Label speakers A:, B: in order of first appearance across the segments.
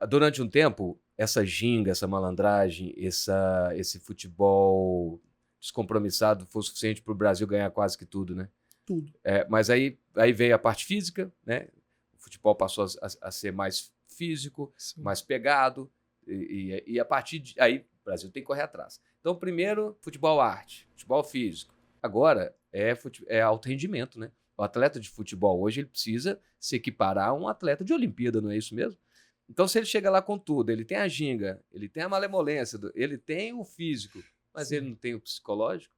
A: durante um tempo, essa ginga, essa malandragem, esse futebol descompromissado foi o suficiente para o Brasil ganhar quase que tudo, né?
B: Tudo.
A: Mas aí veio a parte física, né? O futebol passou a ser mais físico,
B: Sim.
A: mais pegado, e a partir de aí o Brasil tem que correr atrás. Então, primeiro, futebol arte, futebol físico. Agora é alto rendimento, né? O atleta de futebol hoje ele precisa se equiparar a um atleta de Olimpíada, não é isso mesmo? Então, se ele chega lá com tudo, ele tem a ginga, ele tem a malemolência, ele tem o físico, mas
B: Sim.
A: ele não tem o psicológico.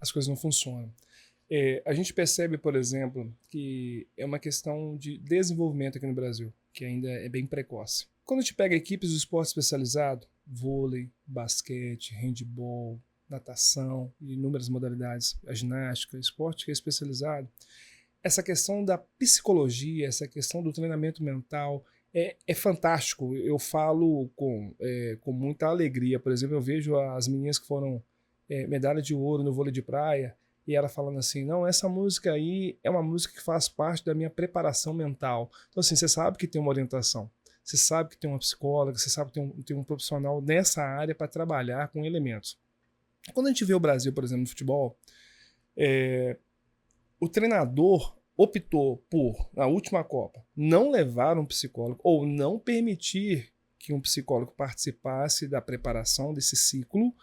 B: As coisas não funcionam. A gente percebe, por exemplo, que é uma questão de desenvolvimento aqui no Brasil, que ainda é bem precoce. Quando a gente pega equipes do esporte especializado, vôlei, basquete, handebol, natação e inúmeras modalidades, a ginástica, esporte que é especializado, essa questão da psicologia, essa questão do treinamento mental é fantástico. Eu falo com muita alegria. Por exemplo, eu vejo as meninas que foram medalha de ouro no vôlei de praia, e ela falando assim, não, essa música aí é uma música que faz parte da minha preparação mental. Então, assim, você sabe que tem uma orientação, você sabe que tem uma psicóloga, você sabe que tem um profissional nessa área para trabalhar com elementos. Quando a gente vê o Brasil, por exemplo, no futebol, o treinador optou por, na última Copa, não levar um psicólogo ou não permitir que um psicólogo participasse da preparação desse ciclo.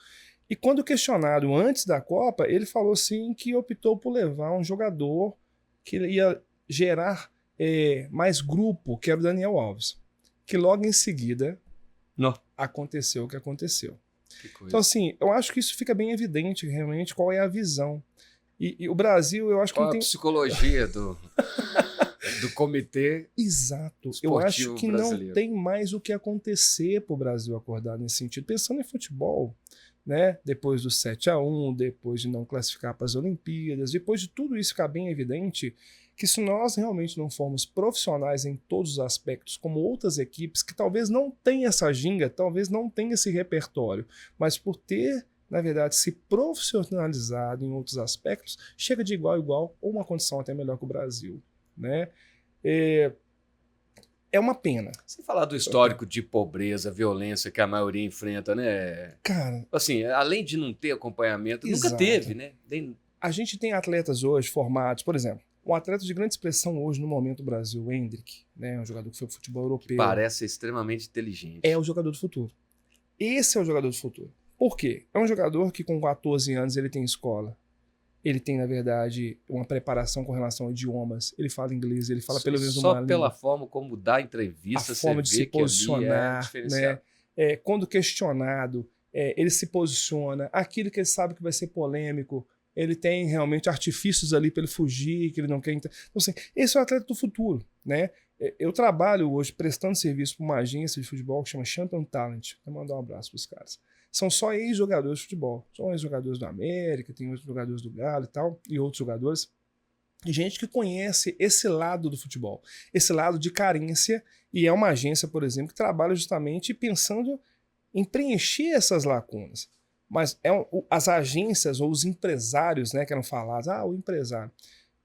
B: E quando questionado antes da Copa, ele falou sim que optou por levar um jogador que ia gerar mais grupo, que era o Daniel Alves. Que logo em seguida aconteceu o que aconteceu. Então, assim, eu acho que isso fica bem evidente realmente qual é a visão. E o Brasil, eu acho que
A: qual
B: não tem...
A: a psicologia do comitê.
B: Exato. Eu acho que
A: brasileiro.
B: Não tem mais o que acontecer para o Brasil acordar nesse sentido. Pensando em futebol, né? Depois do 7-1, depois de não classificar para as Olimpíadas, depois de tudo isso ficar bem evidente que se nós realmente não formos profissionais em todos os aspectos, como outras equipes que talvez não tenham essa ginga, talvez não tenham esse repertório, mas por ter, na verdade, se profissionalizado em outros aspectos, chega de igual a igual ou uma condição até melhor que o Brasil, né? É uma pena.
A: Sem falar do histórico de pobreza, violência que a maioria enfrenta, né?
B: Cara,
A: assim, além de não ter acompanhamento,
B: exato.
A: Nunca teve, né?
B: A gente tem atletas hoje formados, por exemplo, um atleta de grande expressão hoje no momento do Brasil, o Hendrick, né? Um jogador que foi futebol europeu.
A: Que parece extremamente inteligente.
B: É o jogador do futuro. Esse é o jogador do futuro. Por quê? É um jogador que com 14 anos ele tem escola. Ele tem, na verdade, uma preparação com relação a idiomas. Ele fala inglês, ele fala pelo menos uma língua.
A: Só pela forma como dá entrevista,
B: a forma de se posicionar, né? Quando questionado, ele se posiciona. Aquilo que ele sabe que vai ser polêmico, ele tem realmente artifícios ali para ele fugir, que ele não quer... Então, assim, esse é o atleta do futuro, né? Eu trabalho hoje prestando serviço para uma agência de futebol que chama Champion Talent. Vou mandar um abraço para os caras. São só ex-jogadores de futebol. São ex-jogadores do América, tem outros jogadores do Galo e tal, e outros jogadores. Gente que conhece esse lado do futebol, esse lado de carência, e é uma agência, por exemplo, que trabalha justamente pensando em preencher essas lacunas. Mas as agências ou os empresários, né, que eram falados, o empresário,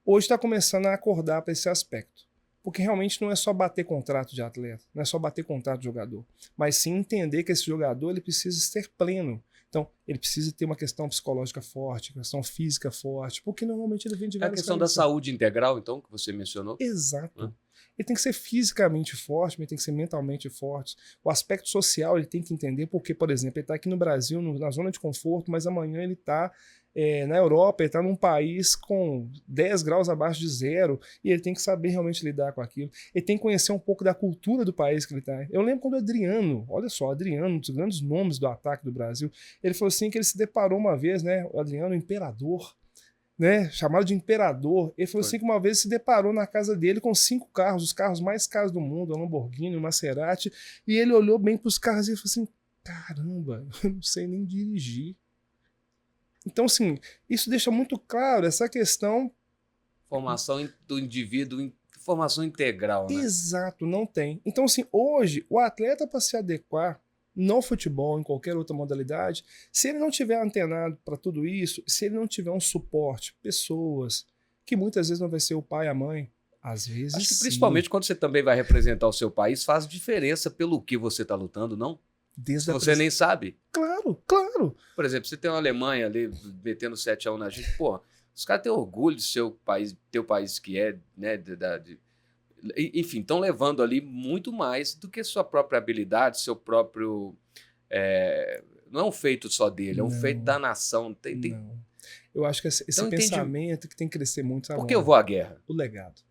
B: hoje está começando a acordar para esse aspecto. Porque realmente não é só bater contrato de atleta, não é só bater contrato de jogador, mas sim entender que esse jogador ele precisa ser pleno. Então, ele precisa ter uma questão psicológica forte, questão física forte, porque normalmente ele vem de várias...
A: É a questão da saúde integral, então, que você mencionou?
B: Exato. Ele tem que ser fisicamente forte, mas ele tem que ser mentalmente forte. O aspecto social ele tem que entender, porque, por exemplo, ele está aqui no Brasil, na zona de conforto, mas amanhã ele está na Europa, ele está num país com 10 graus abaixo de zero, e ele tem que saber realmente lidar com aquilo. Ele tem que conhecer um pouco da cultura do país que ele está. Eu lembro quando o Adriano, olha só, Adriano, um dos grandes nomes do ataque do Brasil, ele falou assim que ele se deparou uma vez, né, o Adriano, o imperador, né, chamado de imperador. Ele falou assim que uma vez se deparou na casa dele com 5 carros, os carros mais caros do mundo, um Lamborghini, um Maserati, e ele olhou bem para os carros e falou assim, caramba, eu não sei nem dirigir. Então, assim, isso deixa muito claro essa questão...
A: Formação do indivíduo, formação integral, né?
B: Exato, não tem. Então, assim, hoje, o atleta para se adequar no futebol, em qualquer outra modalidade, se ele não tiver antenado para tudo isso, se ele não tiver um suporte, pessoas, que muitas vezes não vai ser o pai, a mãe Às vezes,
A: acho que principalmente quando você também vai representar o seu país, faz diferença pelo que você está lutando, não?
B: Desde
A: você nem sabe.
B: Claro, claro.
A: Por exemplo, você tem uma Alemanha ali metendo 7-1 na gente, pô, os caras têm orgulho do seu país, teu país que é, né, enfim, estão levando ali muito mais do que sua própria habilidade, seu próprio... não é um feito só dele, é um feito da nação.
B: Não. Eu acho que esse então, pensamento que tem que crescer muito agora.
A: Por que eu vou à guerra?
B: O legado.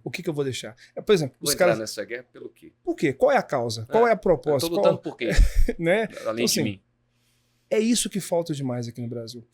B: O que eu vou deixar? Por exemplo,
A: vou entrar nessa guerra pelo quê?
B: Por quê? Qual é a causa? Qual é a proposta?
A: Estou lutando por quê?
B: Né?
A: Além de mim.
B: É isso que falta demais aqui no Brasil.